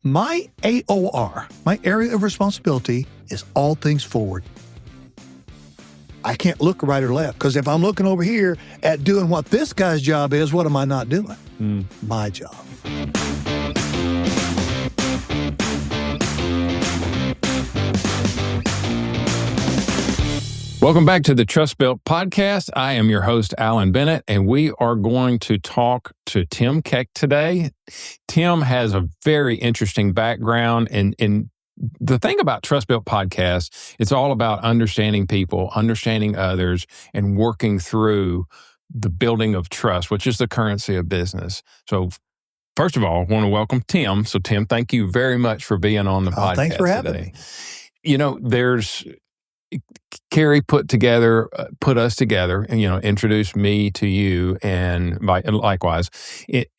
My AOR, my area of responsibility, is all things forward. I can't look right or left, because if I'm looking over here at doing what this guy's job is, what am I not doing? My job. Welcome back to the TrustBuilt Podcast. I am your host, Alan Bennett, and we are going to talk to Tim Keck today. Tim has a very interesting background, and the thing about TrustBuilt Podcast, it's all about understanding people, understanding others, and working through the building of trust, which is the currency of business. So first of all, I want to welcome Tim. So Tim, thank you very much for being on the podcast Thanks for having today. me. You know, Carrie put us together and, introduced me to you and likewise.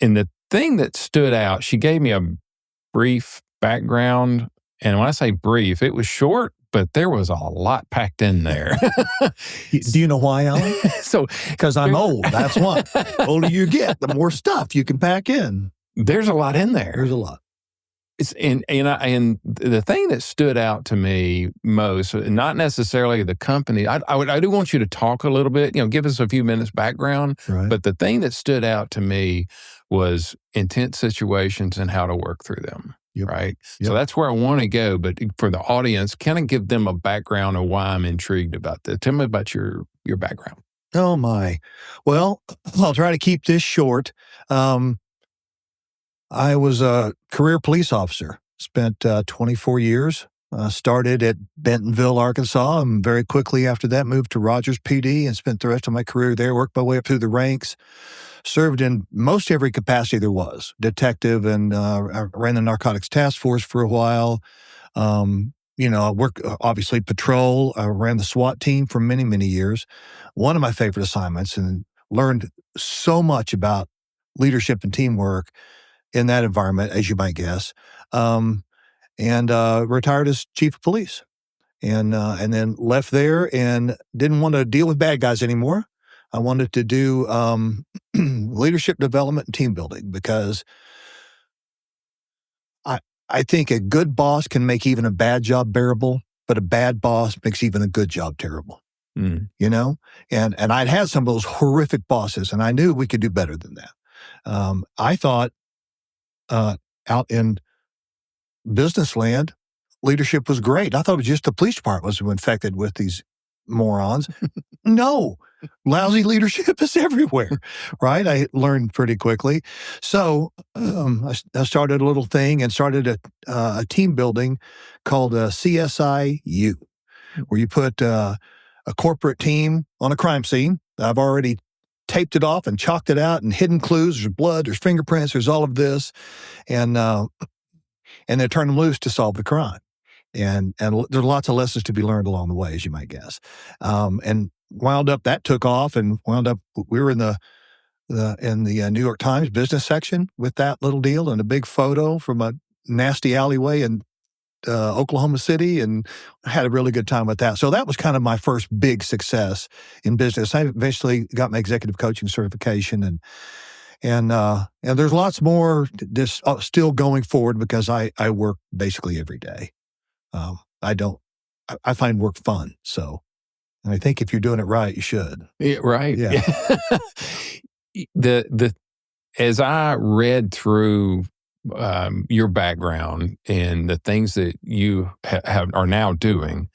And the thing that stood out, she gave me a brief background. And when I say brief, it was short, but there was a lot packed in there. Do you know why, Alan? Because I'm old. That's why. The older you get, the more stuff you can pack in. There's a lot in there. There's a lot. And the thing that stood out to me most, not necessarily the company. I do want you to talk a little bit. Give us a few minutes background. Right. But the thing that stood out to me was intense situations and how to work through them. Yep. Right. Yep. So that's where I want to go. But for the audience, kind of give them a background of why I'm intrigued about this. Tell me about your background. Oh my. Well, I'll try to keep this short. I was a career police officer, spent 24 years, started at Bentonville, Arkansas, and very quickly after that moved to Rogers PD and spent the rest of my career there, worked my way up through the ranks, served in most every capacity there was, detective, and I ran the narcotics task force for a while. I worked, obviously, patrol. I ran the SWAT team for many, many years. One of my favorite assignments, and learned so much about leadership and teamwork in that environment, as you might guess, and retired as chief of police, and then left there and didn't want to deal with bad guys anymore. I wanted to do leadership development and team building, because I think a good boss can make even a bad job bearable, but a bad boss makes even a good job terrible. And I'd had some of those horrific bosses, and I knew we could do better than that. I thought, out in business land, leadership was great. I thought it was just the police department was infected with these morons. No, lousy leadership is everywhere, right? I learned pretty quickly. So I started a little thing and started a team building called CSIU, where you put a corporate team on a crime scene. I've already taped it off and chalked it out and hidden clues. There's blood, there's fingerprints, there's all of this. And then turn them loose to solve the crime. And there's lots of lessons to be learned along the way, as you might guess. And wound up, that took off, and we were in the New York Times business section with that little deal, and a big photo from a nasty alleyway in Oklahoma City, and had a really good time with that. So that was kind of my first big success in business. I eventually got my executive coaching certification, and there's lots more just still going forward, because I work basically every day. I find work fun. So, and I think if you're doing it right, you should. Yeah, right. Yeah. As I read through your background and the things that you are now doing,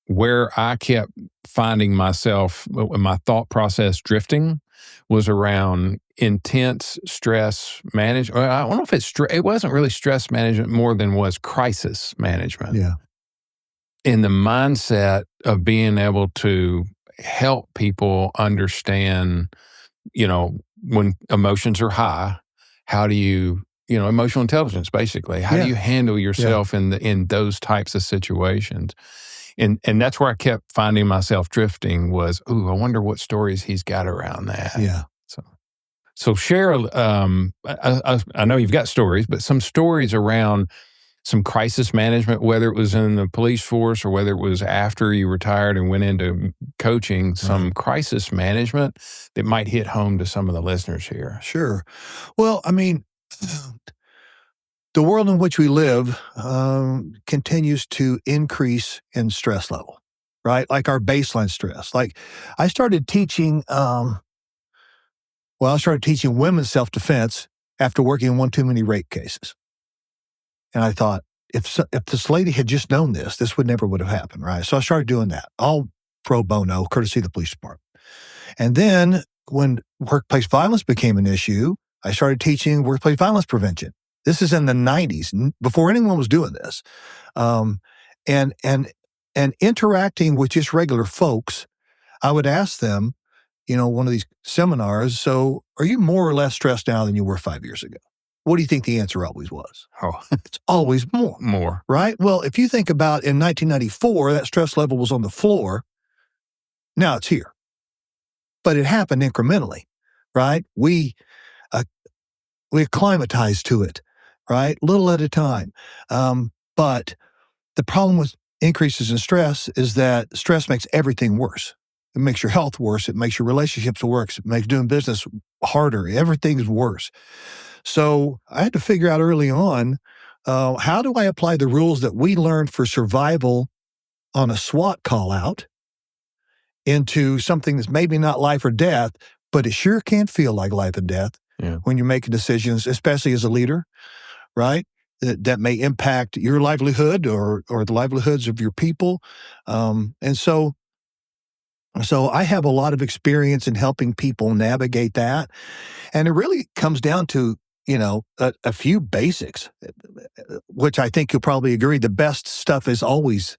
where I kept finding myself, my thought process drifting was around intense stress management. I don't know if it wasn't really stress management more than was crisis management. Yeah. In the mindset of being able to help people understand, when emotions are high, how do you, emotional intelligence, basically. How do you handle yourself in those types of situations? And that's where I kept finding myself drifting was, I wonder what stories he's got around that. Yeah. So share, I know you've got stories, but some stories around some crisis management, whether it was in the police force or whether it was after you retired and went into coaching, some crisis management that might hit home to some of the listeners here. Sure. Well, I mean, the world in which we live continues to increase in stress level, right? Like our baseline stress. Like I started teaching, I started teaching women's self-defense after working in one too many rape cases. And I thought, if this lady had just known this would never have happened, right? So I started doing that, all pro bono, courtesy of the police department. And then when workplace violence became an issue, I started teaching workplace violence prevention. This is in the 90s, before anyone was doing this. And interacting with just regular folks, I would ask them, one of these seminars, so are you more or less stressed now than you were 5 years ago? What do you think the answer always was? Oh, it's always more. More. Right? Well, if you think about in 1994, that stress level was on the floor. Now it's here. But it happened incrementally, right? We acclimatized to it, right? Little at a time. But the problem with increases in stress is that stress makes everything worse. It makes your health worse. It makes your relationships worse. It makes doing business harder. Everything's worse. So I had to figure out early on, how do I apply the rules that we learned for survival on a SWAT call out into something that's maybe not life or death, but it sure can feel like life and death when you're making decisions, especially as a leader, right? That may impact your livelihood or the livelihoods of your people. And so I have a lot of experience in helping people navigate that. And it really comes down to, a few basics, which I think you'll probably agree the best stuff is always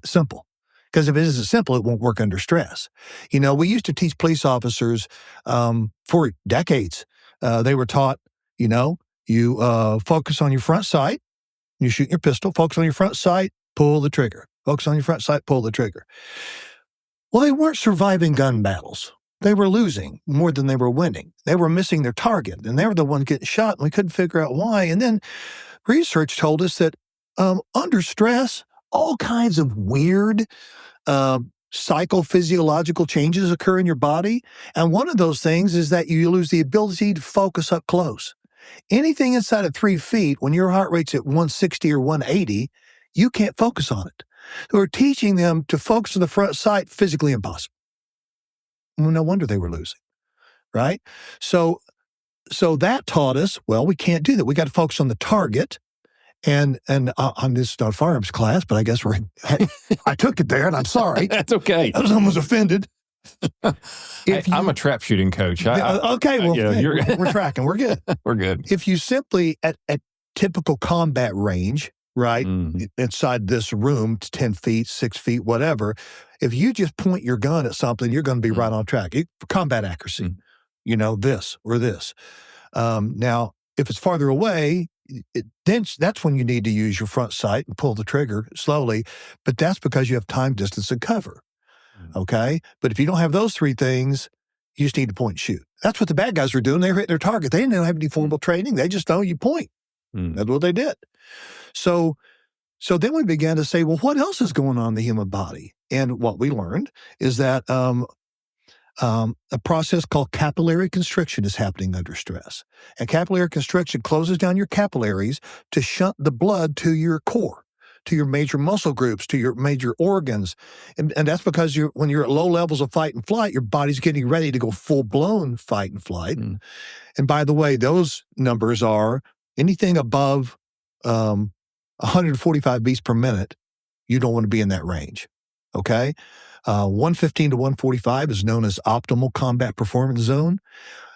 simple. Because if it isn't simple, it won't work under stress. We used to teach police officers for decades. They were taught, you focus on your front sight, you shoot your pistol, focus on your front sight, pull the trigger. Focus on your front sight, pull the trigger. Well, they weren't surviving gun battles. They were losing more than they were winning. They were missing their target, and they were the ones getting shot, and we couldn't figure out why. And then research told us that under stress, all kinds of weird psychophysiological changes occur in your body. And one of those things is that you lose the ability to focus up close. Anything inside of 3 feet, when your heart rate's at 160 or 180, you can't focus on it. So we're teaching them to focus on the front sight, physically impossible. Well, no wonder they were losing, right? So that taught us, well, we can't do that. We got to focus on the target. And on this firearms class, but I guess I took it there, and I'm sorry. That's okay. I was almost offended. I'm a trap shooting coach. Okay, well, we're tracking. We're good. We're good. If you simply, at typical combat range, right, inside this room, 10 feet, 6 feet, whatever, if you just point your gun at something, you're going to be right on track. Combat accuracy, this or this. Now, if it's farther away, then that's when you need to use your front sight and pull the trigger slowly, but that's because you have time, distance, and cover, okay? But if you don't have those three things, you just need to point and shoot. That's what the bad guys were doing. They were hitting their target. They didn't have any formal training. They just know you point. That's what they did. So then we began to say, well, what else is going on in the human body? And what we learned is that a process called capillary constriction is happening under stress. And capillary constriction closes down your capillaries to shunt the blood to your core, to your major muscle groups, to your major organs. And that's because when you're at low levels of fight and flight, your body's getting ready to go full-blown fight and flight. And by the way, those numbers are anything above 145 beats per minute, you don't want to be in that range, okay? 115 to 145 is known as optimal combat performance zone.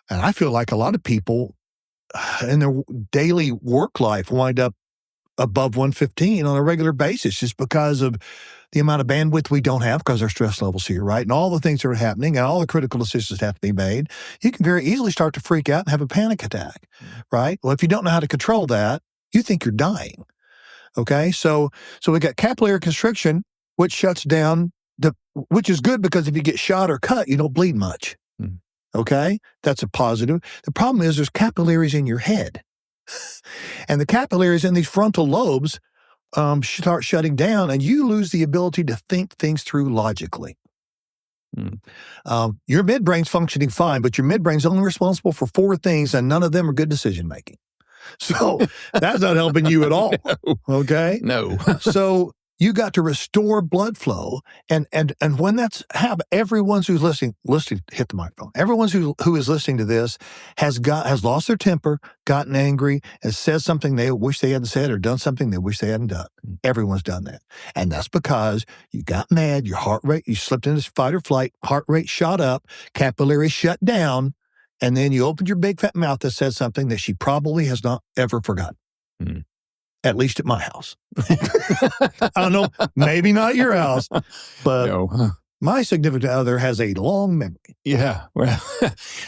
And I feel like a lot of people in their daily work life wind up above 115 on a regular basis just because of the amount of bandwidth we don't have because our stress level's here, right? And all the things that are happening and all the critical decisions have to be made. You can very easily start to freak out and have a panic attack, right? Well, if you don't know how to control that, you think you're dying, okay? So we got capillary constriction, which shuts down which is good because if you get shot or cut, you don't bleed much. Okay? That's a positive. The problem is there's capillaries in your head. And the capillaries in these frontal lobes start shutting down, and you lose the ability to think things through logically. Your midbrain's functioning fine, but your midbrain's only responsible for 4 things, and none of them are good decision-making. So that's not helping you at all. Okay? No. So you got to restore blood flow. And when that's happened, everyone who's listening, hit the microphone. Everyone who is listening to this has lost their temper, gotten angry, and said something they wish they hadn't said or done something they wish they hadn't done. Everyone's done that. And that's because you got mad, your heart rate, you slipped into fight or flight, heart rate shot up, capillaries shut down, and then you opened your big fat mouth that said something that she probably has not ever forgotten. At least at my house. I don't know, maybe not your house, but my significant other has a long memory. Yeah. Well,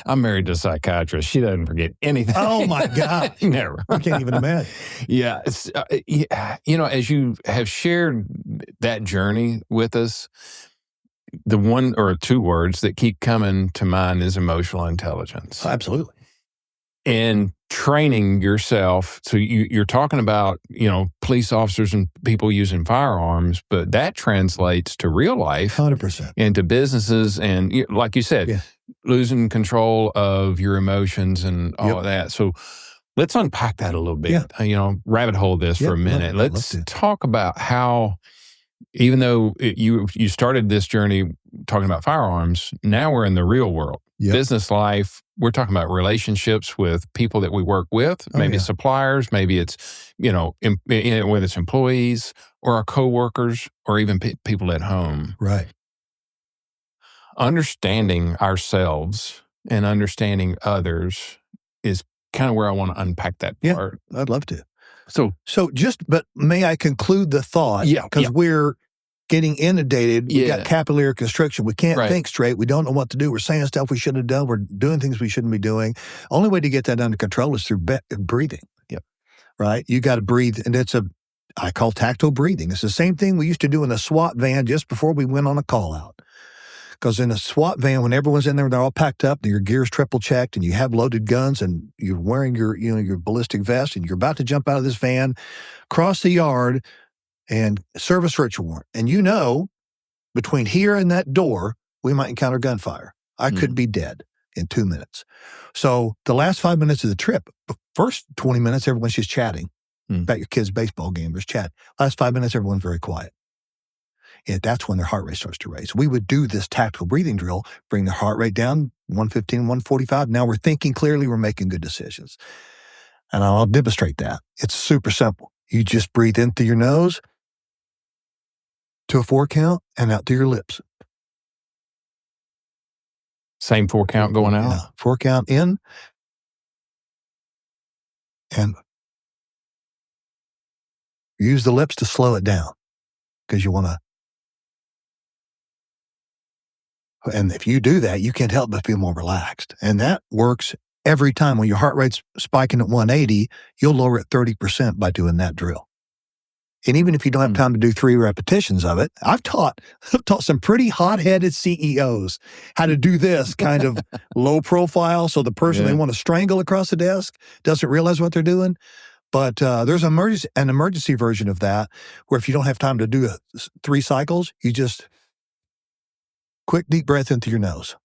I'm married to a psychiatrist. She doesn't forget anything. Oh, my God. Never. I can't even imagine. Yeah. It's, as you have shared that journey with us, the one or two words that keep coming to mind is emotional intelligence. Absolutely. And training yourself. So you're talking about, police officers and people using firearms, but that translates to real life. 100%. And to businesses and, like you said, losing control of your emotions and all of that. So let's unpack that a little bit, rabbit hole this for a minute. Let's talk about how, even though you started this journey talking about firearms, now we're in the real world. Business life, we're talking about relationships with people that we work with, maybe suppliers, maybe it's, whether it's employees or our coworkers or even people at home. Right. Understanding ourselves and understanding others is kind of where I want to unpack that part. I'd love to. So but may I conclude the thought? Because we're getting inundated. We got capillary constriction. We can't think straight. We don't know what to do. We're saying stuff we shouldn't have done. We're doing things we shouldn't be doing. Only way to get that under control is through breathing. Right? You got to breathe. And I call tactile breathing. It's the same thing we used to do in a SWAT van just before we went on a call out. Because in a SWAT van, when everyone's in there, they're all packed up, and your gear's triple checked, and you have loaded guns, and you're wearing your ballistic vest, and you're about to jump out of this van, cross the yard, and serve a search warrant. And between here and that door, we might encounter gunfire. I could be dead in 2 minutes. So the last 5 minutes of the trip, the first 20 minutes, everyone's just chatting about your kid's baseball game. There's chat. Last 5 minutes, everyone's very quiet. And that's when their heart rate starts to raise. We would do this tactical breathing drill, bring the heart rate down, 115, 145. Now we're thinking clearly, we're making good decisions. And I'll demonstrate that. It's super simple. You just breathe in through your nose to a 4 count and out through your lips. Same 4 count going out? 4 count in and use the lips to slow it down because you want to. And if you do that, you can't help but feel more relaxed. And that works every time. When your heart rate's spiking at 180, you'll lower it 30% by doing that drill. And even if you don't have time to do 3 repetitions of it, I've taught some pretty hot-headed CEOs how to do this kind of low profile. So the person they want to strangle across the desk doesn't realize what they're doing. But there's an emergency version of that where if you don't have time to do 3 cycles, you just quick deep breath into your nose.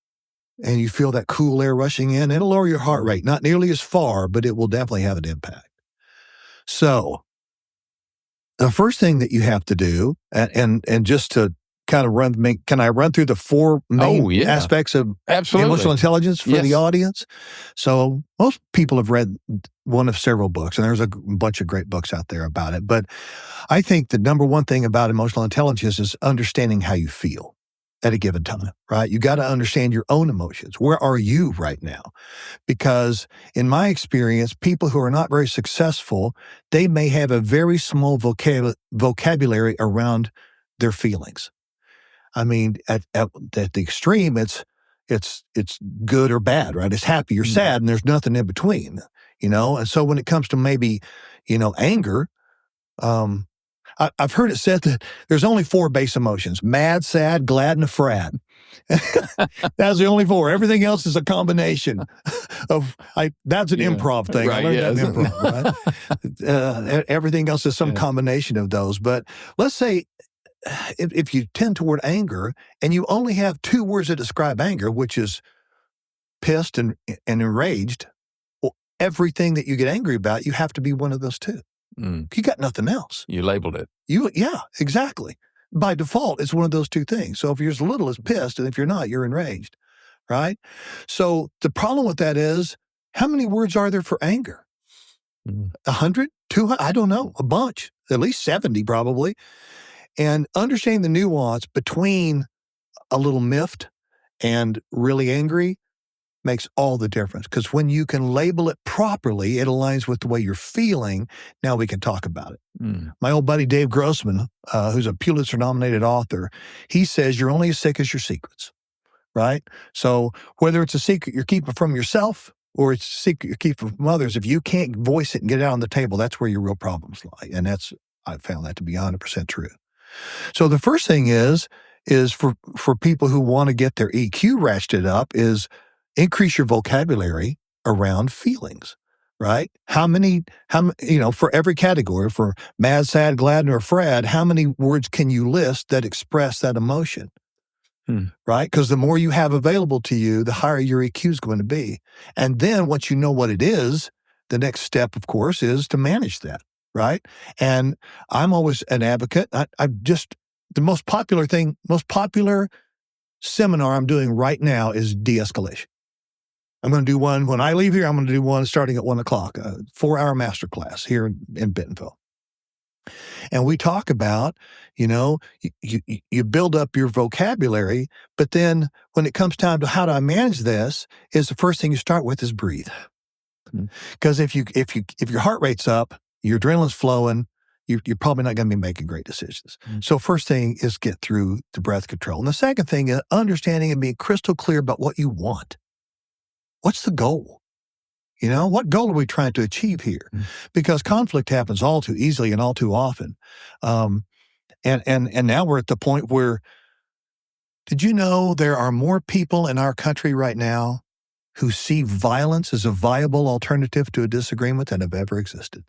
And you feel that cool air rushing in. It'll lower your heart rate. Not nearly as far, but it will definitely have an impact. So the first thing that you have to do, and just to kind of can I run through the 4 main aspects of emotional intelligence for the audience? So most people have read one of several books, and there's a bunch of great books out there about it. But I think the number one thing about emotional intelligence is understanding how you feel at a given time, right? You got to understand your own emotions. Where are you right now? Because in my experience, people who are not very successful, they may have a very small vocabulary around their feelings. I mean, at the extreme, it's good or bad, right? It's happy or sad, and there's nothing in between, And so when it comes to maybe, anger, I've heard it said that there's only 4 base emotions: mad, sad, glad, and a frat. That's the only 4. Everything else is a combination of, that's an improv thing. Right, I learned that in improv, right? Everything else is some combination of those. But let's say if you tend toward anger and you only have 2 words to describe anger, which is pissed and enraged, everything that you get angry about, you have to be one of those two. You got nothing else. You labeled it. Yeah, exactly. By default, it's one of those two things. So if you're as little as pissed, and if you're not, you're enraged, right? So the problem with that is, how many words are there for anger? 100? 200? I don't know. A bunch. At least 70 probably. And understanding the nuance between a little miffed and really angry makes all the difference. Because when you can label it properly, it aligns with the way you're feeling. Now we can talk about it. My old buddy Dave Grossman, who's a Pulitzer-nominated author, he says you're only as sick as your secrets, right? So whether it's a secret you're keeping from yourself or it's a secret you're keeping from others, if you can't voice it and get it out on the table, that's where your real problems lie. And I've found that to be 100% true. So the first thing is for people who want to get their EQ ratcheted up is increase your vocabulary around feelings, right? For every category, for mad, sad, glad, or afraid, how many words can you list that express that emotion, right? Because the more you have available to you, the higher your EQ is going to be. And then once you know what it is, the next step, of course, is to manage that, right? And I'm always an advocate. The most popular seminar I'm doing right now is de-escalation. I'm going to do one when I leave here. I'm going to do one starting at 1:00, a 4-hour masterclass here in Bentonville. And we talk about, you build up your vocabulary, but then when it comes time to how do I manage this, is the first thing you start with is breathe. Because if your heart rate's up, your adrenaline's flowing, you're probably not going to be making great decisions. So first thing is get through the breath control. And the second thing is understanding and being crystal clear about what you want. What's the goal? What goal are we trying to achieve here? Because conflict happens all too easily and all too often. And now we're at the point where, did you know there are more people in our country right now who see violence as a viable alternative to a disagreement than have ever existed?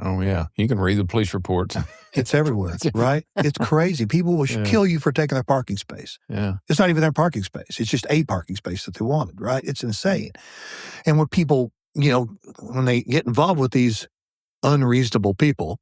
Oh, yeah. You can read the police reports. It's everywhere, right? It's crazy. People will kill you for taking their parking space. Yeah. It's not even their parking space. It's just a parking space that they wanted, right? It's insane. And when people, when they get involved with these unreasonable people,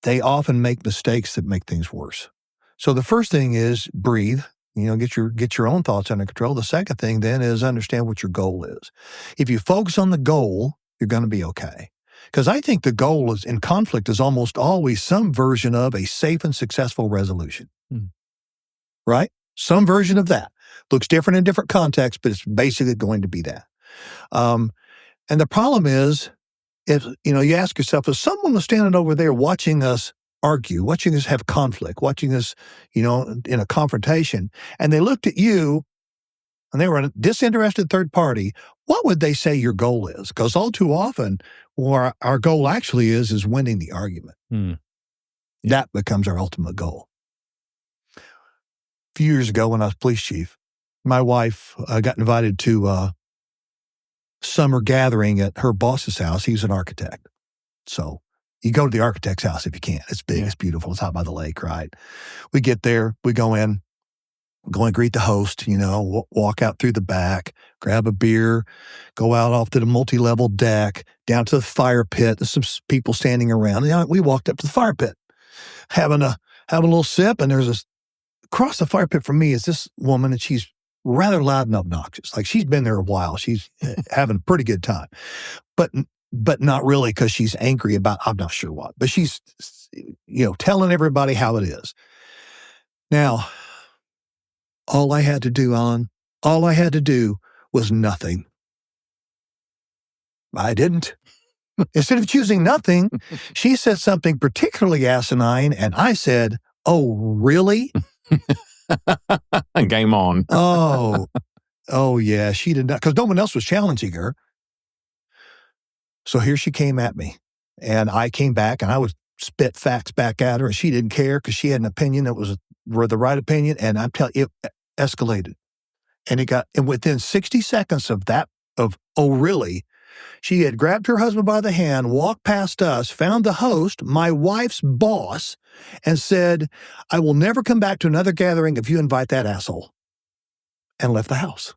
they often make mistakes that make things worse. So the first thing is breathe. Get your own thoughts under control. The second thing then is understand what your goal is. If you focus on the goal, you're going to be okay. Because I think the goal in conflict is almost always some version of a safe and successful resolution, right? Some version of that. Looks different in different contexts, but it's basically going to be that. And the problem is, if you ask yourself, if someone was standing over there watching us argue, watching us have conflict, watching us, in a confrontation, and they looked at you and they were a disinterested third party, what would they say your goal is? Because all too often, what our goal actually is winning the argument. That becomes our ultimate goal. A few years ago when I was police chief, my wife got invited to a summer gathering at her boss's house. He's an architect. So you go to the architect's house if you can. It's big, it's beautiful, it's out by the lake, right? We get there, we go in, go and greet the host, walk out through the back, grab a beer, go out off to the multi-level deck, down to the fire pit. There's some people standing around. We walked up to the fire pit, having a little sip, and there's across the fire pit from me is this woman, and she's rather loud and obnoxious. Like she's been there a while. She's having a pretty good time, but not really because she's angry about, I'm not sure what, but she's, telling everybody how it is. Now, all I had to do was nothing. I didn't. Instead of choosing nothing, she said something particularly asinine, and I said, "Oh, really?" Game on. Oh, yeah, she did not, because no one else was challenging her. So here she came at me, and I came back, and I would spit facts back at her, and she didn't care because she had an opinion that was the right opinion, and I'm telling you, it escalated. And within 60 seconds of that, oh, really, she had grabbed her husband by the hand, walked past us, found the host, my wife's boss, and said, "I will never come back to another gathering if you invite that asshole," and left the house.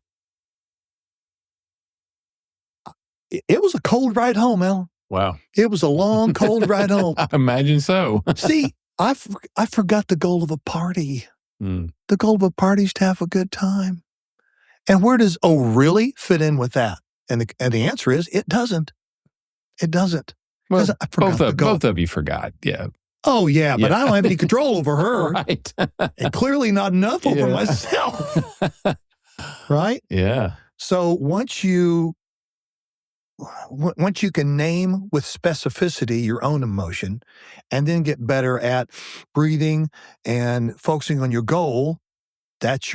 It was a cold ride home, Al. Wow. It was a long, cold ride home. I imagine so. See, I forgot the goal of a party. Mm. The goal of a party is to have a good time. And where does really fit in with that? And the answer is it doesn't. It doesn't. Well, I forgot both of you forgot. Yeah. Oh, yeah, but I don't have any control over her. Right. And clearly not enough over myself. Right? Yeah. So once you can name with specificity your own emotion and then get better at breathing and focusing on your goal, that's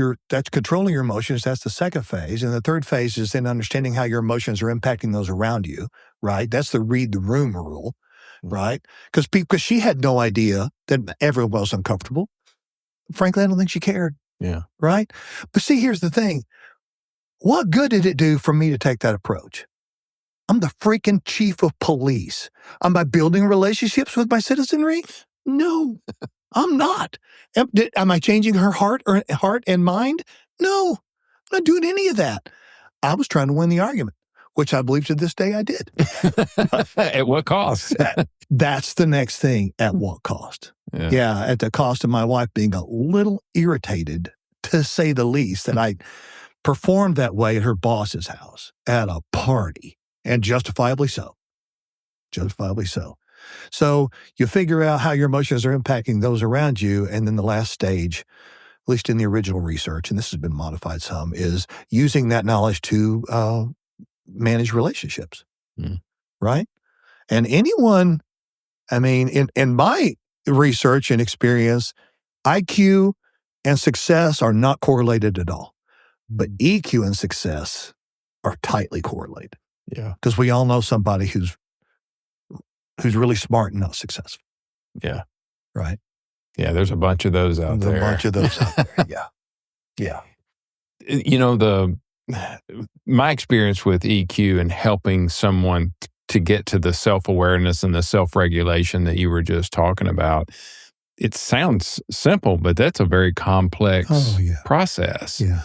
controlling your emotions. That's the second phase. And the third phase is then understanding how your emotions are impacting those around you, right? That's the read the room rule, right? Because she had no idea that everyone was uncomfortable. Frankly, I don't think she cared. Yeah. Right? But see, here's the thing. What good did it do for me to take that approach? I'm the freaking chief of police. Am I building relationships with my citizenry? No, I'm not. Am I changing her heart and mind? No, I'm not doing any of that. I was trying to win the argument, which I believe to this day I did. At what cost? That's the next thing. At what cost? Yeah, at the cost of my wife being a little irritated, to say the least, that I performed that way at her boss's house at a party. And justifiably so. Justifiably so. So you figure out how your emotions are impacting those around you. And then the last stage, at least in the original research, and this has been modified some, is using that knowledge to manage relationships. Right? And anyone, I mean, in my research and experience, IQ and success are not correlated at all. But EQ and success are tightly correlated. Yeah. Because we all know somebody who's really smart and not successful. Yeah. Right? Yeah, there's a bunch of those out there. A bunch of those out there, yeah. Yeah. You know, my experience with EQ and helping someone to get to the self-awareness and the self-regulation that you were just talking about, it sounds simple, but that's a very complex process. Yeah.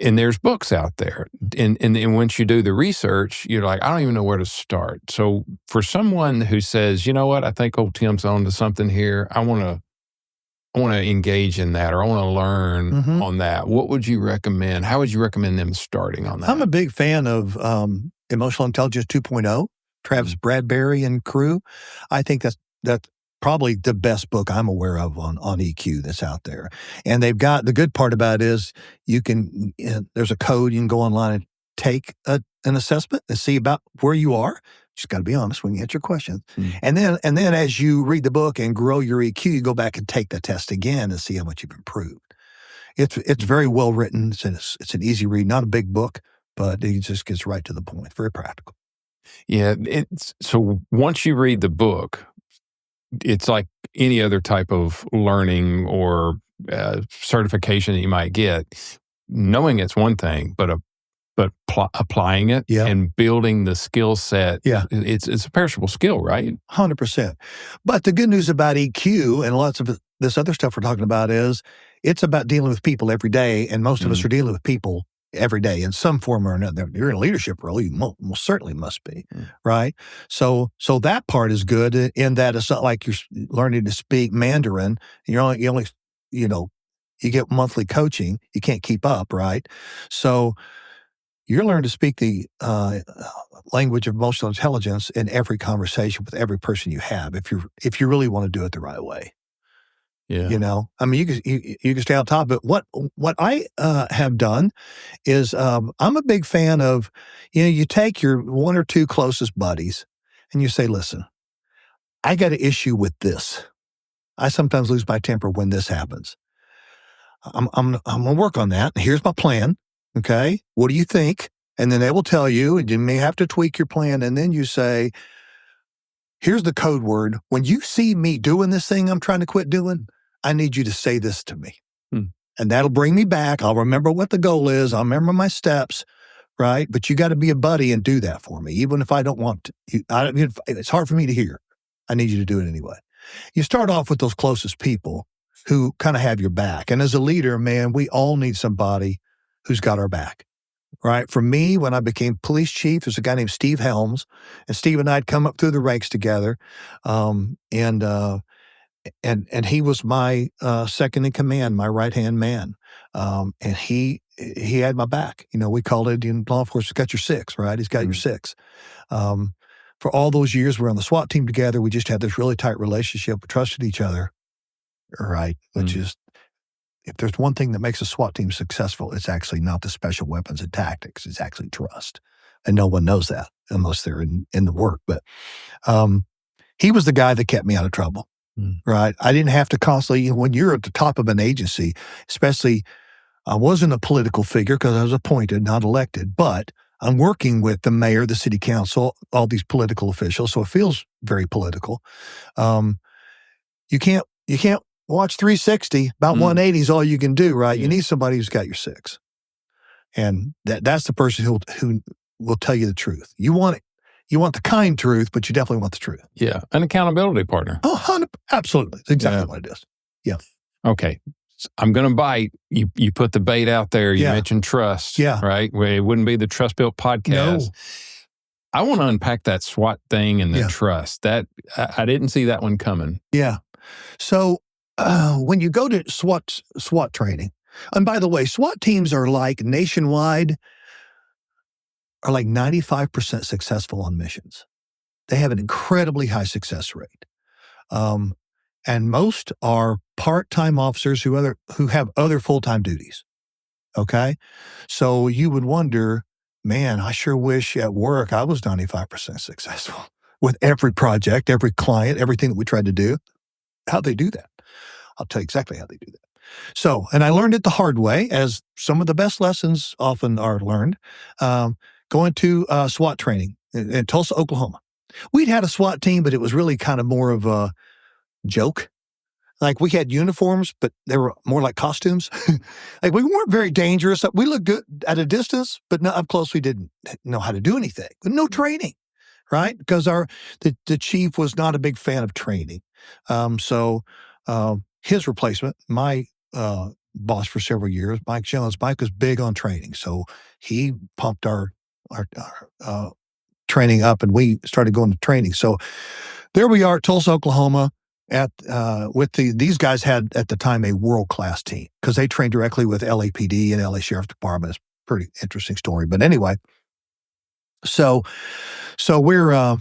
And there's books out there. And once you do the research, you're like, I don't even know where to start. So for someone who says, you know what, I think old Tim's on to something here. I want to engage in that, or I want to learn on that. What would you recommend? How would you recommend them starting on that? I'm a big fan of Emotional Intelligence 2.0, Travis Bradberry and crew. I think that's probably the best book I'm aware of on EQ that's out there. And they've got, the good part about it is there's a code, you can go online and take an assessment and see about where you are. Just got to be honest when you answer questions. And then as you read the book and grow your EQ, you go back and take the test again and see how much you've improved. It's very well written. It's an easy read, not a big book, but it just gets right to the point. Very practical. Yeah. So once you read the book, it's like any other type of learning or certification that you might get. Knowing it's one thing, but applying it and building the skill set, it's a perishable skill, right? 100%. But the good news about EQ and lots of this other stuff we're talking about is it's about dealing with people every day, and most of us are dealing with people every day in some form or another. You're in a leadership role, you most certainly must be, right? So that part is good in that it's not like you're learning to speak Mandarin. You only you get monthly coaching. You can't keep up, right? So you're learning to speak the language of emotional intelligence in every conversation with every person you have, if you really want to do it the right way. Yeah. I mean, you can stay on top of it. What I have done is I'm a big fan of, you take your one or two closest buddies and you say, listen, I got an issue with this. I sometimes lose my temper when this happens. I'm going to work on that. Here's my plan. Okay. What do you think? And then they will tell you, and you may have to tweak your plan. And then you say, here's the code word. When you see me doing this thing I'm trying to quit doing, I need you to say this to me. And that'll bring me back. I'll remember what the goal is. I'll remember my steps, right? But you got to be a buddy and do that for me, even if I don't want to. It's hard for me to hear. I need you to do it anyway. You start off with those closest people who kind of have your back. And as a leader, man, we all need somebody who's got our back. right? For me, when I became police chief, there's a guy named Steve Helms, and Steve and I had come up through the ranks together, and he was my second in command, my right-hand man, and he had my back. We called it in law enforcement, got your six, right? He's got your six. For all those years, we're on the SWAT team together. We just had this really tight relationship. We trusted each other, right? Which is, if there's one thing that makes a SWAT team successful, it's actually not the special weapons and tactics. It's actually trust. And no one knows that unless they're in the work. But he was the guy that kept me out of trouble, right? I didn't have to constantly, when you're at the top of an agency, especially, I wasn't a political figure because I was appointed, not elected, but I'm working with the mayor, the city council, all these political officials, so it feels very political. You can't watch 360. About 180 is all you can do, right? Yeah. You need somebody who's got your six, and that's the person who will tell you the truth. You want the kind truth, but you definitely want the truth. Yeah, an accountability partner. Oh, absolutely, that's exactly what it is. Yeah. Okay. I'm going to bite. You put the bait out there. You mentioned trust, right? It wouldn't be the TrustBuilt podcast. No. I want to unpack that SWAT thing and the trust. That I didn't see that one coming. Yeah. So when you go to SWAT training, and by the way, SWAT teams are like nationwide, are like 95% successful on missions. They have an incredibly high success rate. And most are part-time officers who have other full-time duties, okay? So you would wonder, man, I sure wish at work I was 95% successful with every project, every client, everything that we tried to do. How'd they do that? I'll tell you exactly how they do that. So, and I learned it the hard way, as some of the best lessons often are learned, going to SWAT training in Tulsa, Oklahoma. We'd had a SWAT team, but it was really kind of more of a joke. Like, we had uniforms, but they were more like costumes. Like, we weren't very dangerous. We looked good at a distance, but not up close. We didn't know how to do anything. No training, right? Because the chief was not a big fan of training. So his replacement, my boss for several years, Mike Jones, Mike was big on training. So he pumped our training up, and we started going to training. So there we are, Tulsa, Oklahoma. These guys had at the time a world-class team because they trained directly with LAPD and LA Sheriff's Department. It's a pretty interesting story. But anyway, so we're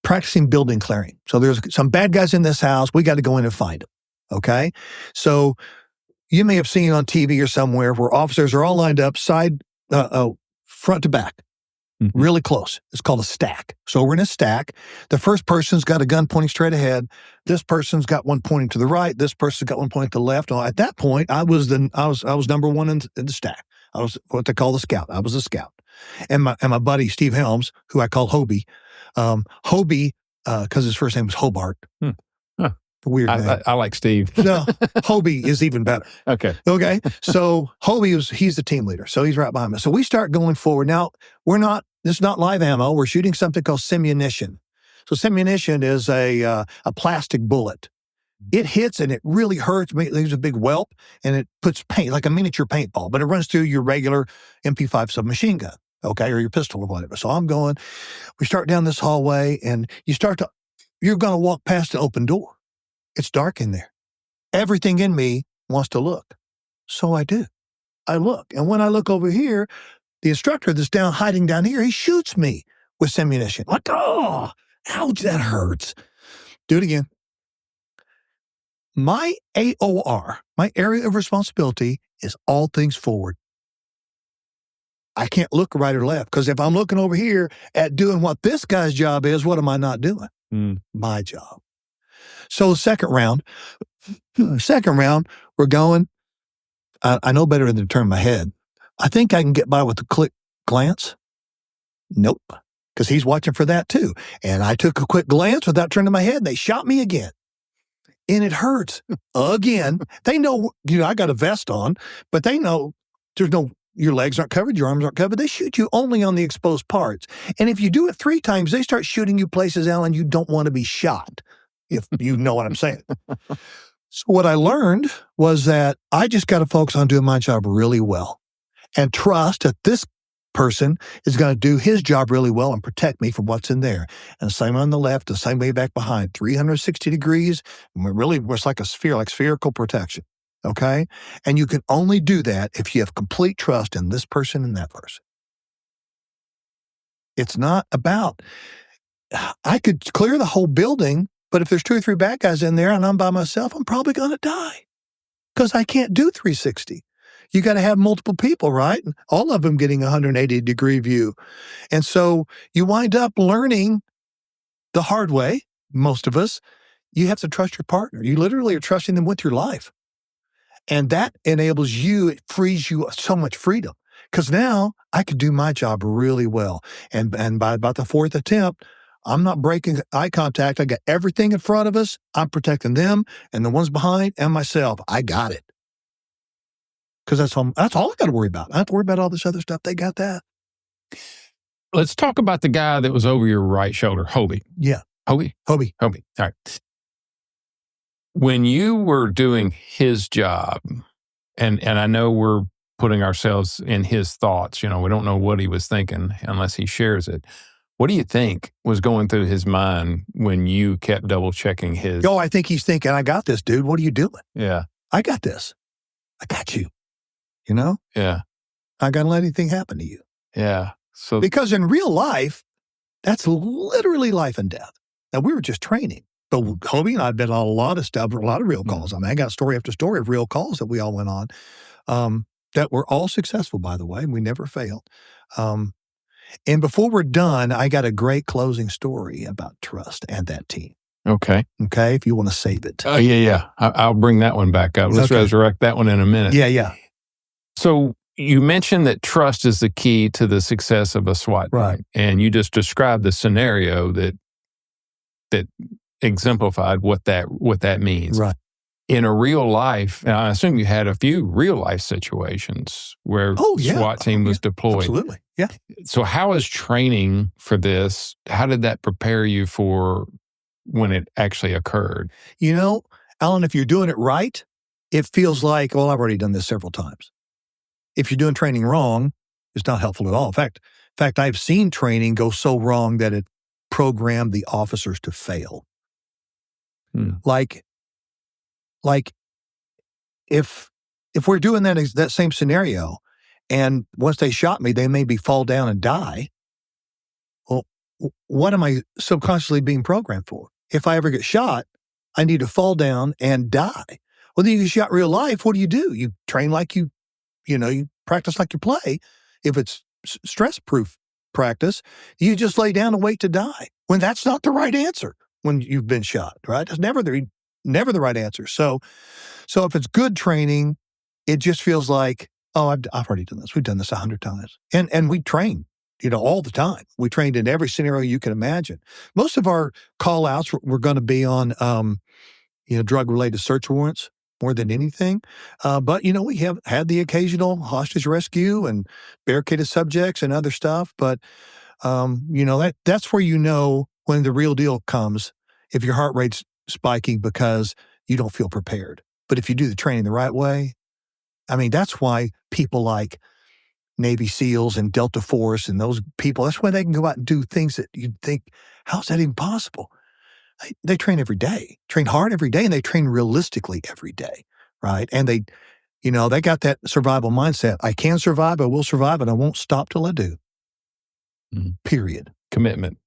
practicing building clearing. So there's some bad guys in this house. We got to go in and find them. Okay, so you may have seen on TV or somewhere where officers are all lined up front to back. Really close. It's called a stack. So we're in a stack. The first person's got a gun pointing straight ahead. This person's got one pointing to the right. This person's got one pointing to the left. At that point, I was number one in the stack. I was what they call the scout. I was a scout. And my buddy Steve Helms, who I call Hobie, because his first name was Hobart. Huh. Weird name. I like Steve. No, Hobie is even better. Okay. So Hobie he's the team leader. So he's right behind me. So we start going forward. Now, this is not live ammo. We're shooting something called simunition. So simunition is a plastic bullet. It hits and it really hurts. It leaves a big whelp, and it puts paint, like a miniature paintball, but it runs through your regular MP5 submachine gun, okay, or your pistol or whatever. So we start down this hallway, and you're going to walk past an open door. It's dark in there. Everything in me wants to look. So I do. I look. And when I look over here, the instructor that's hiding down here, he shoots me with simunition. Like, oh, ouch, that hurts. Do it again. My AOR, my area of responsibility, is all things forward. I can't look right or left, because if I'm looking over here at doing what this guy's job is, what am I not doing? My job. So second round, we're going. I know better than to turn my head. I think I can get by with a quick glance. Nope, because he's watching for that too. And I took a quick glance without turning my head. They shot me again. And it hurts again. They know, I got a vest on, but they know your legs aren't covered, your arms aren't covered. They shoot you only on the exposed parts. And if you do it 3 times, they start shooting you places, Alan, you don't want to be shot, if you know what I'm saying. So what I learned was that I just got to focus on doing my job really well. and trust that this person is going to do his job really well and protect me from what's in there. And the same on the left, the same way back behind, 360 degrees. And it's like a sphere, like spherical protection. Okay? And you can only do that if you have complete trust in this person and that person. It's not about, I could clear the whole building, but if there's 2 or 3 bad guys in there and I'm by myself, I'm probably going to die because I can't do 360. You got to have multiple people, right? All of them getting a 180-degree view. And so you wind up learning the hard way, most of us. You have to trust your partner. You literally are trusting them with your life. And that enables you, it frees you so much freedom. Because now I could do my job really well. And by about the 4th attempt, I'm not breaking eye contact. I got everything in front of us. I'm protecting them and the ones behind and myself. I got it. Because that's all I got to worry about. I don't have to worry about all this other stuff. They got that. Let's talk about the guy that was over your right shoulder, Hobie. Yeah. Hobie. All right. When you were doing his job, and I know we're putting ourselves in his thoughts, we don't know what he was thinking unless he shares it. What do you think was going through his mind when you kept double checking his? Oh, I think he's thinking, I got this, dude. What are you doing? Yeah. I got this. I got you. Yeah. I got to let anything happen to you. Yeah. So because in real life, that's literally life and death. Now, we were just training. But Hobie and I have been on a lot of stuff, a lot of real calls. I mean, I got story after story of real calls that we all went on that were all successful, by the way. We never failed. And before we're done, I got a great closing story about trust and that team. Okay. If you want to save it. Oh, yeah. I'll bring that one back up. Let's resurrect that one in a minute. Yeah. So you mentioned that trust is the key to the success of a SWAT team. Right. And you just described the scenario that exemplified what that means. Right. In a real life, and I assume you had a few real life situations where SWAT team was deployed. Absolutely. Yeah. So how is training for this? How did that prepare you for when it actually occurred? Alan, if you're doing it right, it feels like, well, I've already done this several times. If you're doing training wrong, it's not helpful at all. In fact, I've seen training go so wrong that it programmed the officers to fail. Like if we're doing that same scenario, and once they shot me, they maybe fall down and die. Well, what am I subconsciously being programmed for? If I ever get shot, I need to fall down and die. Well, then you get shot in real life. What do? You train like you practice like you play. If it's stress-proof practice, you just lay down and wait to die. When that's not the right answer when you've been shot, right? It's never the right answer. So if it's good training, it just feels like, oh, I've already done this. We've done this 100 times. And we train, all the time. We trained in every scenario you can imagine. Most of our call-outs were going to be on, drug-related search warrants more than anything. But, we have had the occasional hostage rescue and barricaded subjects and other stuff. But, that's where when the real deal comes, if your heart rate's spiking because you don't feel prepared. But if you do the training the right way, that's why people like Navy SEALs and Delta Force and those people, that's why they can go out and do things that you'd think, how's that even possible? They train every day, train hard every day, and they train realistically every day, right? And they got that survival mindset. I can survive, I will survive, and I won't stop till I do. Period. Commitment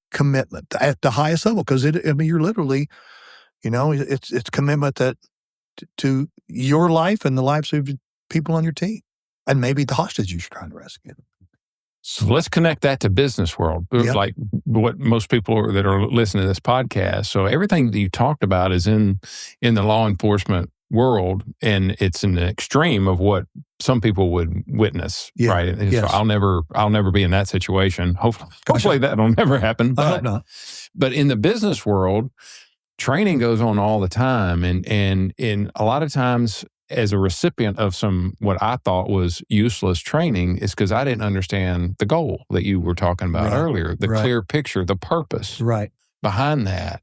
at the highest level, because you're literally, it's commitment to your life and the lives of people on your team, and maybe the hostages you're trying to rescue. So let's connect that to business world, like what most people that are listening to this podcast. So everything that you talked about is in the law enforcement world, and it's an extreme of what some people would witness, right? And so I'll never be in that situation. Hopefully that'll never happen. But, I hope not. But in the business world, training goes on all the time, and in a lot of times, as a recipient of what I thought was useless training, is because I didn't understand the goal that you were talking about earlier, the clear picture, the purpose behind that.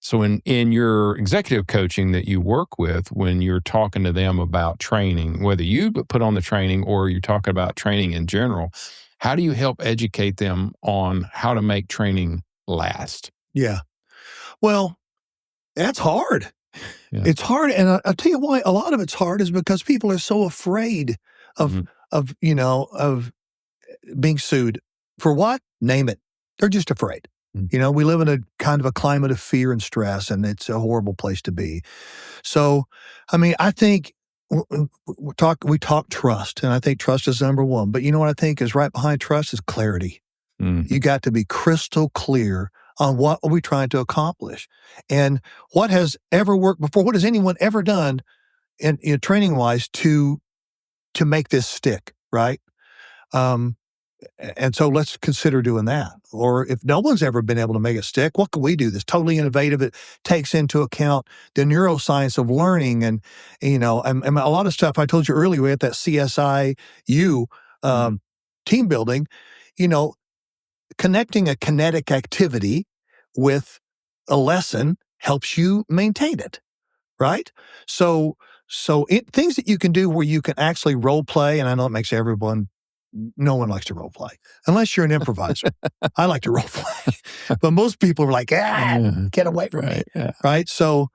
So in your executive coaching that you work with, when you're talking to them about training, whether you put on the training or you're talking about training in general, how do you help educate them on how to make training last? Yeah. Well, that's hard. Yeah. It's hard. And I'll tell you why a lot of it's hard is because people are so afraid of, of being sued. For what? Name it. They're just afraid. We live in a kind of a climate of fear and stress, and it's a horrible place to be. So, I mean, I think we talk trust, and I think trust is number one. But you know what I think is right behind trust is clarity. You got to be crystal clear on what are we trying to accomplish, and what has ever worked before. What has anyone ever done in training wise to make this stick, right? And so let's consider doing that. Or if no one's ever been able to make it stick, what can we do that's totally innovative? It takes into account the neuroscience of learning and a lot of stuff. I told you earlier, we had that CSIU team building, connecting a kinetic activity with a lesson helps you maintain it, right? So things that you can do where you can actually role play, and I know it makes no one likes to role play unless you're an improviser. I like to role play, but most people are like, get away from me, right? So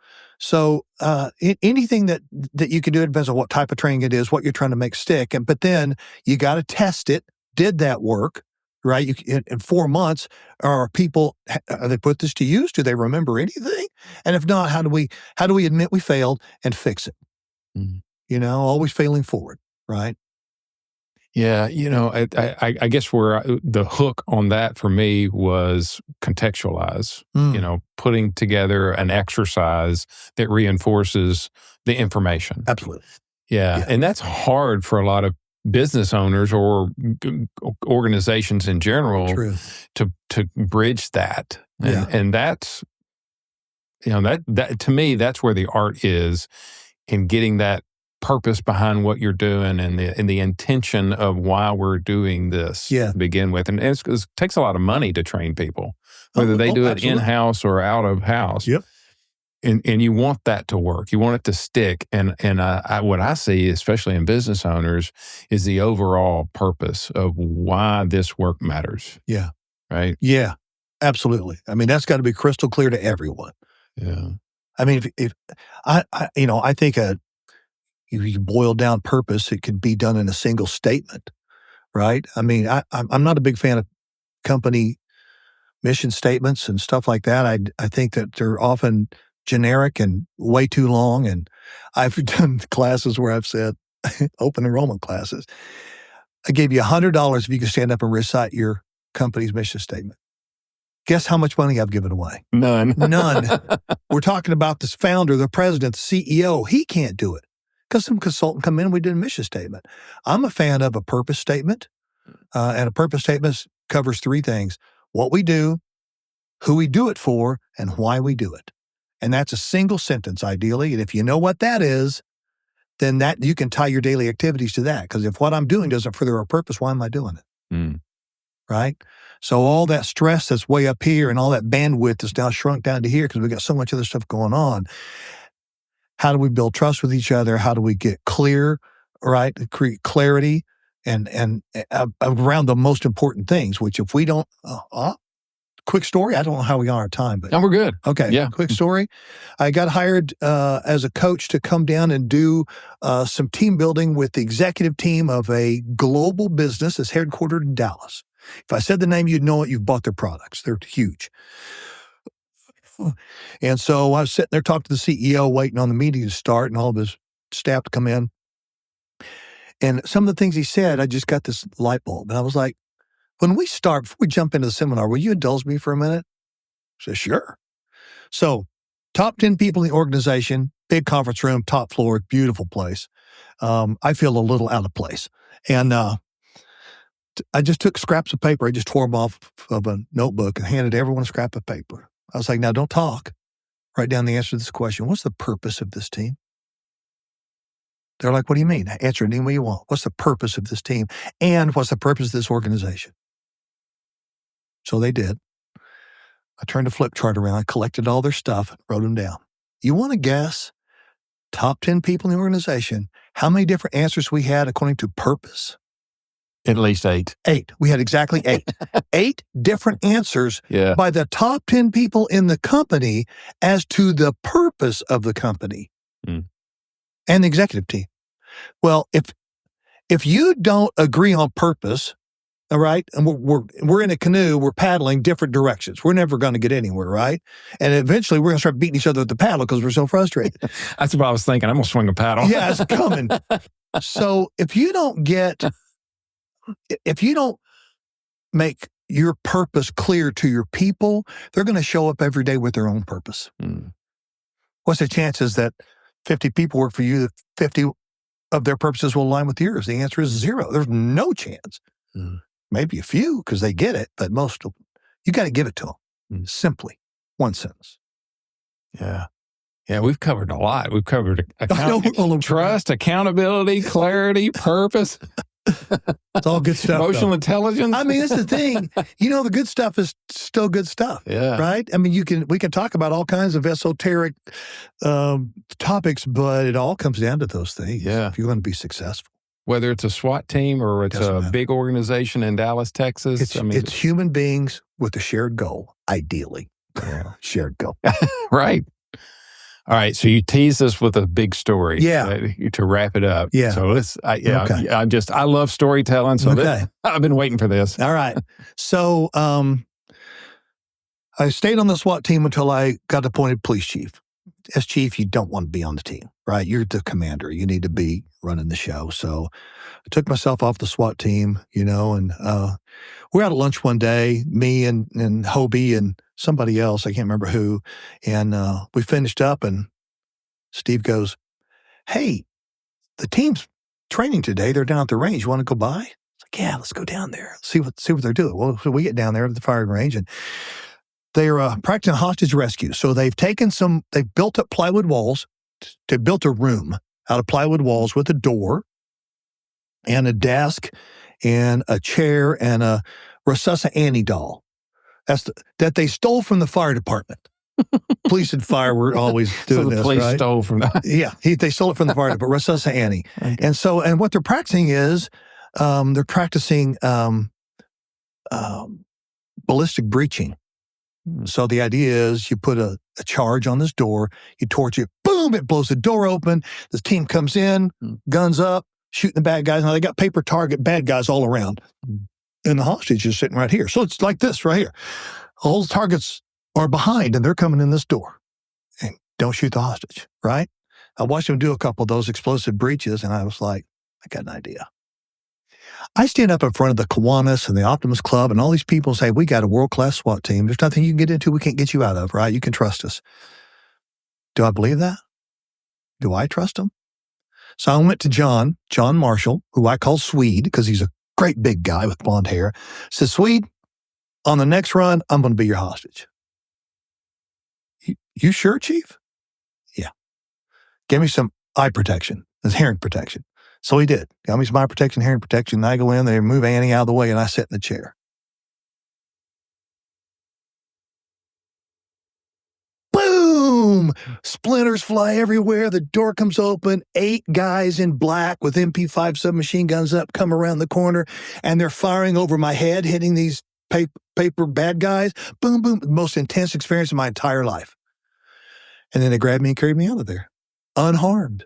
anything that you can do, it depends on what type of training it is, what you're trying to make stick, but then you got to test it. Did that work? Right? In 4 months, are they put this to use? Do they remember anything? And if not, how do we admit we failed and fix it? Always failing forward, right? Yeah, I guess where the hook on that for me was contextualize, putting together an exercise that reinforces the information. Absolutely. Yeah, and that's hard for a lot of business owners or organizations in general to bridge that. And that's, that to me, that's where the art is in getting that purpose behind what you're doing and the intention of why we're doing this to begin with. And it takes a lot of money to train people, whether they do it in-house or out of house. Yep. And you want that to work. You want it to stick. And what I see, especially in business owners, is the overall purpose of why this work matters. Yeah. Right? Yeah, absolutely. I mean, that's got to be crystal clear to everyone. Yeah. I mean, if I think if you boil down purpose, it can be done in a single statement, right? I mean, I'm not a big fan of company mission statements and stuff like that. I think that they're often generic and way too long. And I've done classes where I've said, open enrollment classes, I gave you $100 if you can stand up and recite your company's mission statement. Guess how much money I've given away? None. We're talking about this founder, the president, the CEO. He can't do it because some consultant come in and we did a mission statement. I'm a fan of a purpose statement. And a purpose statement covers 3 things: what we do, who we do it for, and why we do it. And that's a single sentence, ideally. And if you know what that is, then that you can tie your daily activities to that. Because if what I'm doing doesn't further our purpose, why am I doing it? Right? So all that stress that's way up here and all that bandwidth is now shrunk down to here because we got so much other stuff going on. How do we build trust with each other? How do we get clear, right? Create clarity and around the most important things, which if we don't, quick story. I don't know how we are on our time, but no, we're good. Okay. Yeah. Quick story. I got hired as a coach to come down and do some team building with the executive team of a global business that's headquartered in Dallas. If I said the name, you'd know it. You've bought their products. They're huge. And so I was sitting there talking to the CEO, waiting on the meeting to start and all of his staff to come in. And some of the things he said, I just got this light bulb. And I was like, when we start, before we jump into the seminar, will you indulge me for a minute? I said, sure. So top 10 people in the organization, big conference room, top floor, beautiful place. I feel a little out of place. And I just took scraps of paper. I just tore them off of a notebook and handed everyone a scrap of paper. I was like, now don't talk. Write down the answer to this question. What's the purpose of this team? They're like, what do you mean? Answer it any way you want. What's the purpose of this team? And what's the purpose of this organization? So they did. I turned the flip chart around, I collected all their stuff, wrote them down. You want to guess, top 10 people in the organization, how many different answers we had according to purpose? At least 8. 8. We had exactly 8. 8 different answers by the top 10 people in the company as to the purpose of the company and the executive team. Well, if you don't agree on purpose, all right, and we're in a canoe, we're paddling different directions. We're never going to get anywhere, right? And eventually we're going to start beating each other with the paddle because we're so frustrated. That's what I was thinking. I'm going to swing a paddle. Yeah, it's coming. So if you don't make your purpose clear to your people, they're going to show up every day with their own purpose. What's the chances that 50 people work for you, that 50 of their purposes will align with yours? The answer is 0. There's no chance. Maybe a few because they get it, but most of them, you got to give it to them. Simply. One sentence. Yeah. Yeah, we've covered a lot. We've covered trust, accountability, clarity, purpose. It's all good stuff. Emotional intelligence. I mean, that's the thing. The good stuff is still good stuff. Yeah. Right? I mean, we can talk about all kinds of esoteric topics, but it all comes down to those things. Yeah. If you want to be successful. Whether it's a SWAT team or it's a big organization in Dallas, Texas. It's human beings with a shared goal, ideally. Yeah. Shared goal. Right. All right. So you teased us with a big story. Yeah. To wrap it up. Yeah. So I love storytelling. So I've been waiting for this. All right. So I stayed on the SWAT team until I got appointed police chief. As chief, you don't want to be on the team, right? You're the commander. You need to be running the show. So I took myself off the SWAT team, and we were out at lunch one day, me and Hobie and somebody else, I can't remember who, and we finished up and Steve goes, "Hey, the team's training today. They're down at the range. You want to go by?" It's like, "Yeah, let's go down there. See what they're doing." Well, so we get down there at the firing range and they're practicing hostage rescue. So they've built up plywood walls. They built a room out of plywood walls with a door and a desk and a chair and a Resusci Annie doll. That they stole from the fire department. Police and fire were always doing this, right? So the police stole from that. Yeah, they stole it from the fire department, Resusci Annie. Okay. And what they're practicing is they're practicing ballistic breaching. So the idea is you put a charge on this door, you torch it, boom, it blows the door open. The team comes in, guns up, shooting the bad guys. Now they got paper target bad guys all around. And the hostage is sitting right here. So it's like this right here. All the targets are behind and they're coming in this door. And don't shoot the hostage, right? I watched them do a couple of those explosive breaches and I was like, I got an idea. I stand up in front of the Kiwanis and the Optimus Club and all these people say, we got a world-class SWAT team. There's nothing you can get into we can't get you out of, right? You can trust us. Do I believe that? Do I trust them? So I went to John Marshall, who I call Swede because he's a great big guy with blonde hair. Says, Swede, on the next run, I'm going to be your hostage. You sure, Chief? Yeah. Give me some eye protection. There's hearing protection. So he did. Got me some eye protection, hearing protection. And I go in, they move Annie out of the way, and I sit in the chair. Boom! Splinters fly everywhere. The door comes open. 8 guys in black with MP5 submachine guns up come around the corner, and they're firing over my head, hitting these paper bad guys. Boom, boom. The most intense experience of my entire life. And then they grabbed me and carried me out of there. Unharmed.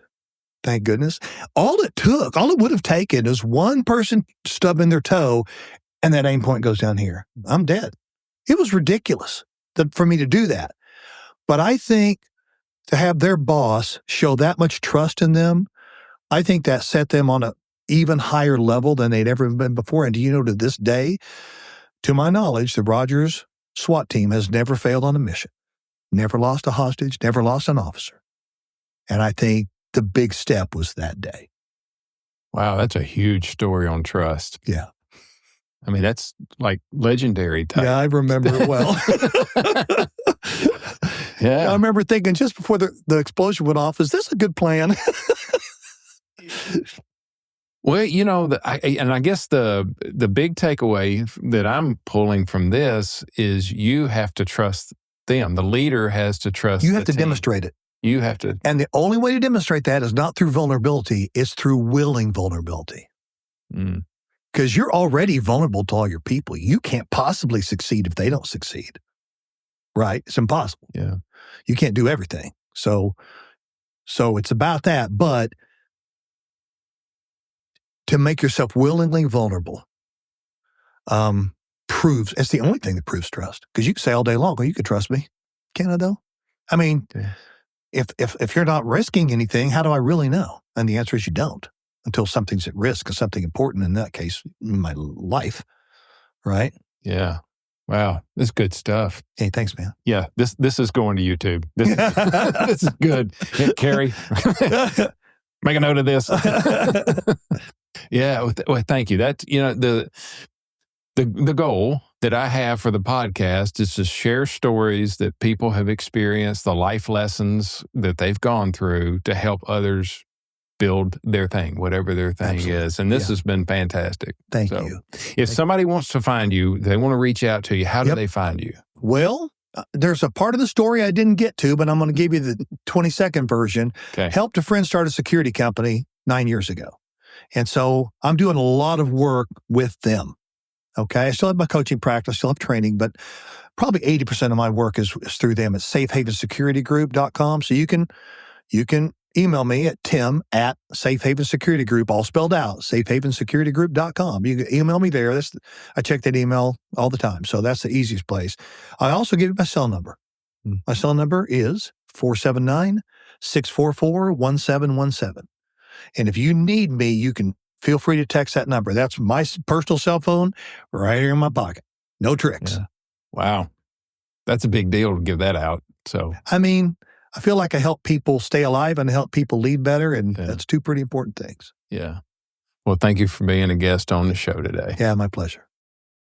Thank goodness. All it would have taken is one person stubbing their toe and that aim point goes down here. I'm dead. It was ridiculous for me to do that. But I think to have their boss show that much trust in them, I think that set them on an even higher level than they'd ever been before. And do you know, to this day, to my knowledge, the Rogers SWAT team has never failed on a mission, never lost a hostage, never lost an officer. And I think the big step was that day. Wow, that's a huge story on trust. Yeah. I mean, that's like legendary type. Yeah, I remember it well. Yeah. I remember thinking just before the explosion went off, is this a good plan? Well, I guess the big takeaway that I'm pulling from this is you have to trust them. The leader has to trust You have to team. demonstrate it. You have to. And the only way to demonstrate that is not through vulnerability, it's through willing vulnerability. Because you're already vulnerable to all your people. You can't possibly succeed if they don't succeed. Right? It's impossible. Yeah. You can't do everything. So it's about that. But to make yourself willingly vulnerable it's the only thing that proves trust. Because you can say all day long, well, you can trust me. Can I though? I mean, if you're not risking anything, how do I really know? And the answer is you don't until something's at risk, and something important, in that case, in my life, right? Yeah. Wow. This is good stuff. Hey, thanks, man. Yeah. This is going to YouTube. This is good. Hey, Carrie, make a note of this. Yeah. Well, thank you. That's, the goal that I have for the podcast is to share stories that people have experienced, the life lessons that they've gone through to help others build their thing, whatever their thing is. And this has been fantastic. Thank you. If somebody wants to find you, they want to reach out to you, how do they find you? Well, there's a part of the story I didn't get to, but I'm going to give you the 20-second version. Okay. Helped a friend start a security company 9 years ago. And so I'm doing a lot of work with them. Okay. I still have my coaching practice, still have training, but probably 80% of my work is through them at safehavensecurity.group.com. So you can email me at tim@safehavensecurity.group, all spelled out, safehavensecurity.group.com. You can email me there. I check that email all the time. So that's the easiest place. I also give you my cell number. My cell number is 479-644-1717. And if you need me, you can feel free to text that number. That's my personal cell phone right here in my pocket. No tricks. Yeah. Wow. That's a big deal to give that out. So, I mean, I feel like I help people stay alive and help people lead better. And that's two pretty important things. Yeah. Well, thank you for being a guest on the show today. Yeah, my pleasure.